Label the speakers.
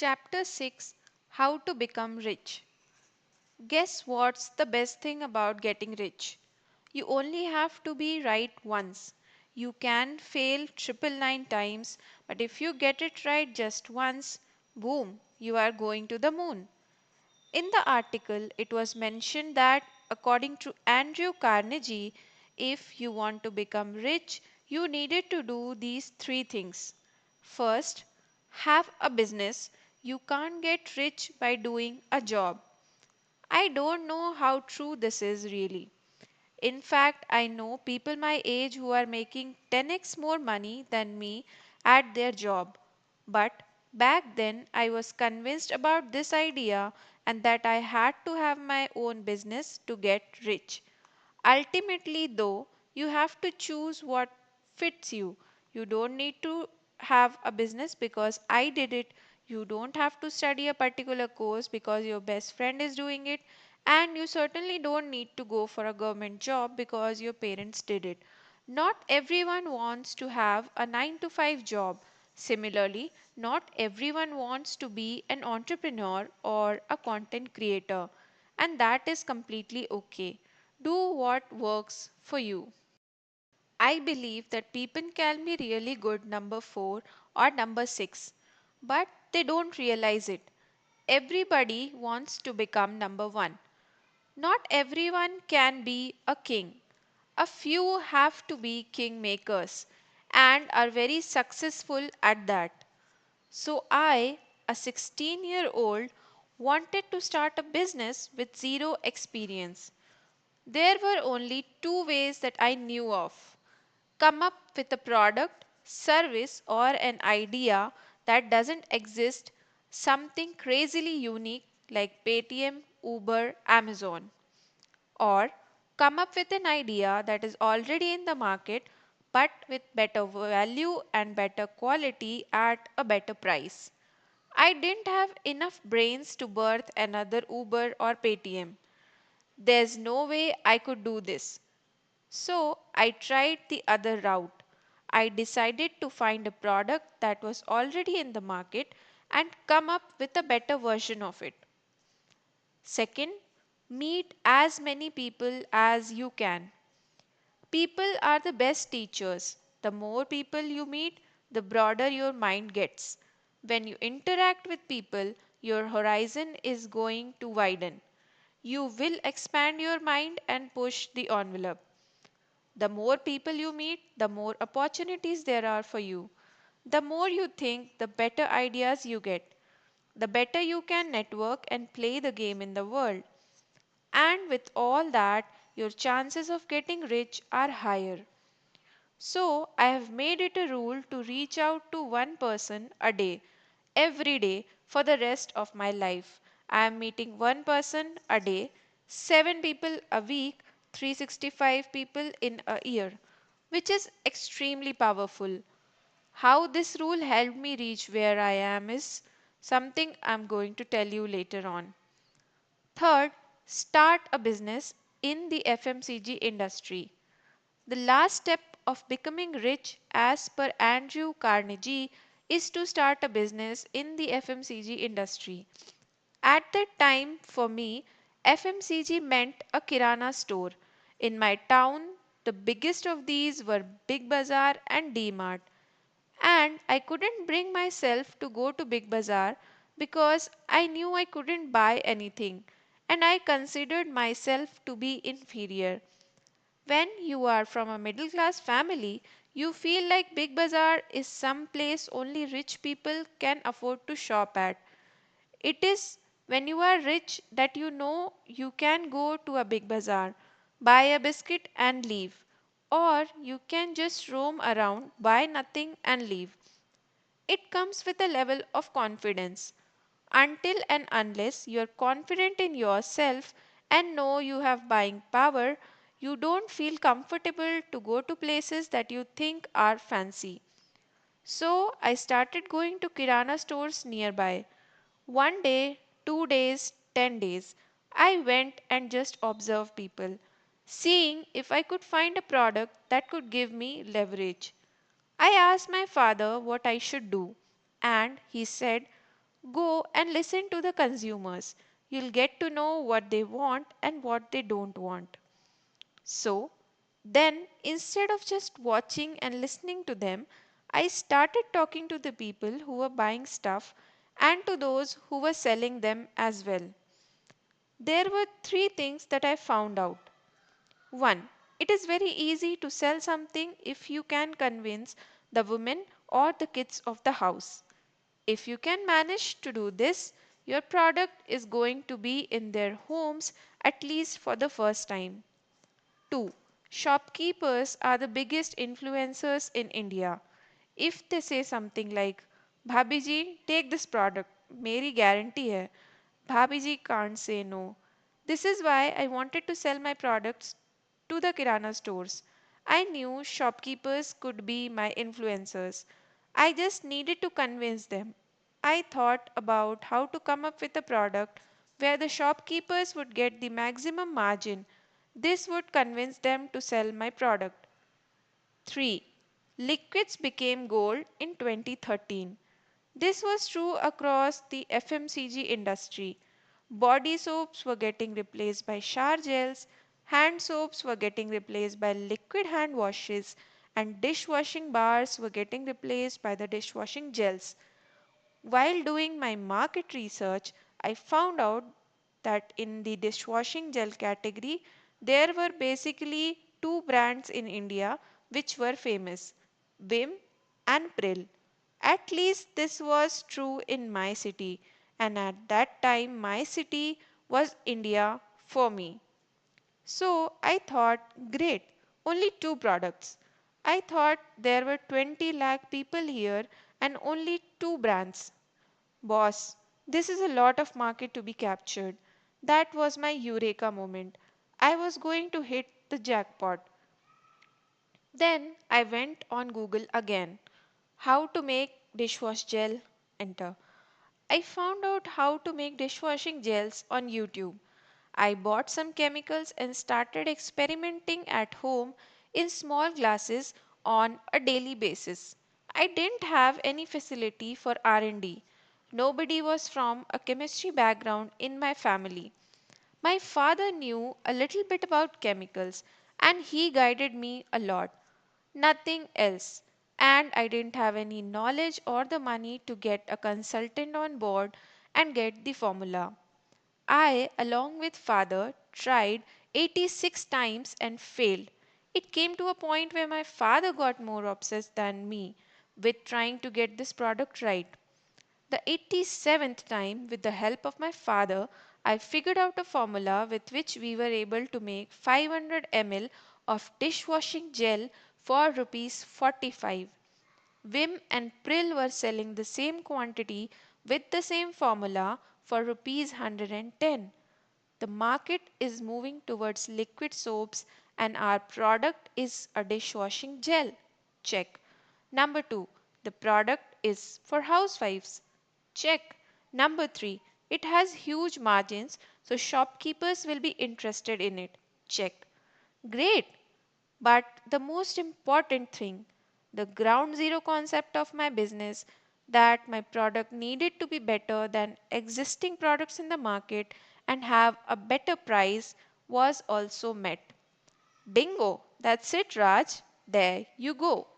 Speaker 1: Chapter 6, How to Become Rich. Guess what's the best thing about getting rich? You only have to be right once. You can fail triple nine times, but if you get it right just once, boom, you are going to the moon. In the article, it was mentioned that according to Andrew Carnegie, if you want to become rich, you needed to do these three things. First, have a business. You can't get rich by doing a job. I don't know how true this is really. In fact, I know people my age who are making 10x more money than me at their job. But back then, I was convinced about this idea and that I had to have my own business to get rich. Ultimately, though, you have to choose what fits you. You don't need to have a business because I did it. You don't have to study a particular course because your best friend is doing it. And you certainly don't need to go for a government job because your parents did it. Not everyone wants to have a 9 to 5 job. Similarly, not everyone wants to be an entrepreneur or a content creator, and that is completely okay. Do what works for you. I believe that people can be really good number 4 or number 6, but they don't realize it. Everybody wants to become number 1. Not everyone can be a king. A few have to be kingmakers and are very successful at that. So I, a 16-year-old, wanted to start a business with zero experience. There were only two ways that I knew of: come up with a product, service, or an idea that doesn't exist, something crazily unique like Paytm, Uber, Amazon, or come up with an idea that is already in the market but with better value and better quality at a better price. I didn't have enough brains to birth another Uber or Paytm. There's no way I could do this. So I tried the other route. I decided to find a product that was already in the market and come up with a better version of it. Second, meet as many people as you can. People are the best teachers. The more people you meet, the broader your mind gets. When you interact with people, your horizon is going to widen. You will expand your mind and push the envelope. The more people you meet, the more opportunities there are for you. The more you think, the better ideas you get. The better you can network and play the game in the world. And with all that, your chances of getting rich are higher. So, I have made it a rule to reach out to one person a day, every day, for the rest of my life. I am meeting one person a day, 7 people a week, 365 people in a year, which is extremely powerful. How this rule helped me reach where I am is something I'm going to tell you later on. Third, start a business in the FMCG industry. The last step of becoming rich, as per Andrew Carnegie, is to start a business in the FMCG industry. At that time, for me, FMCG meant a Kirana store. In my town, the biggest of these were Big Bazaar and D Mart. And I couldn't bring myself to go to Big Bazaar because I knew I couldn't buy anything, and I considered myself to be inferior. When you are from a middle class family, you feel like Big Bazaar is some place only rich people can afford to shop at. It is when you are rich that you know you can go to a Big Bazaar, buy a biscuit and leave. Or you can just roam around, buy nothing and leave. It comes with a level of confidence. Until and unless you are confident in yourself and know you have buying power, you don't feel comfortable to go to places that you think are fancy. So I started going to Kirana stores nearby. One day, 2 days, 10 days, I went and just observed people, seeing if I could find a product that could give me leverage. I asked my father what I should do, and he said, Go and listen to the consumers. You'll get to know what they want and what they don't want. So, then instead of just watching and listening to them, I started talking to the people who were buying stuff and to those who were selling them as well. There were three things that I found out. 1. It is very easy to sell something if you can convince the women or the kids of the house. If you can manage to do this, your product is going to be in their homes at least for the first time. 2. Shopkeepers are the biggest influencers in India. If they say something like, Bhabhi ji, take this product, मेरी guarantee है. Bhabhi ji can't say no. This is why I wanted to sell my products to the kirana stores. I knew shopkeepers could be my influencers. I just needed to convince them. I thought about how to come up with a product where the shopkeepers would get the maximum margin. This would convince them to sell my product. 3. Liquids became gold in 2013. This was true across the FMCG industry. Body soaps were getting replaced by shower gels, hand soaps were getting replaced by liquid hand washes, and dishwashing bars were getting replaced by the dishwashing gels. While doing my market research, I found out that in the dishwashing gel category, there were basically two brands in India which were famous, Vim and Pril. At least this was true in my city, and at that time, my city was India for me. So I thought, great, only two products. I thought there were 20 lakh people here and only two brands. Boss, this is a lot of market to be captured. That was my eureka moment. I was going to hit the jackpot. Then I went on Google again. How to make dishwash gel? Enter. I found out how to make dishwashing gels on YouTube. I bought some chemicals and started experimenting at home in small glasses on a daily basis. I didn't have any facility for R&D. Nobody was from a chemistry background in my family. My father knew a little bit about chemicals and he guided me a lot. Nothing else. And I didn't have any knowledge or the money to get a consultant on board and get the formula. I, along with father, tried 86 times and failed. It came to a point where my father got more obsessed than me with trying to get this product right. The 87th time, with the help of my father, I figured out a formula with which we were able to make 500 ml of dishwashing gel for rupees 45. Vim and Prill were selling the same quantity with the same formula for rupees 110. The market is moving towards liquid soaps and our product is a dishwashing gel. Check. Number 2. The product is for housewives. Check. Number 3. It has huge margins so shopkeepers will be interested in it. Check. Great. But the most important thing, the ground zero concept of my business, that my product needed to be better than existing products in the market and have a better price, was also met. Bingo! That's it, Raj. There you go.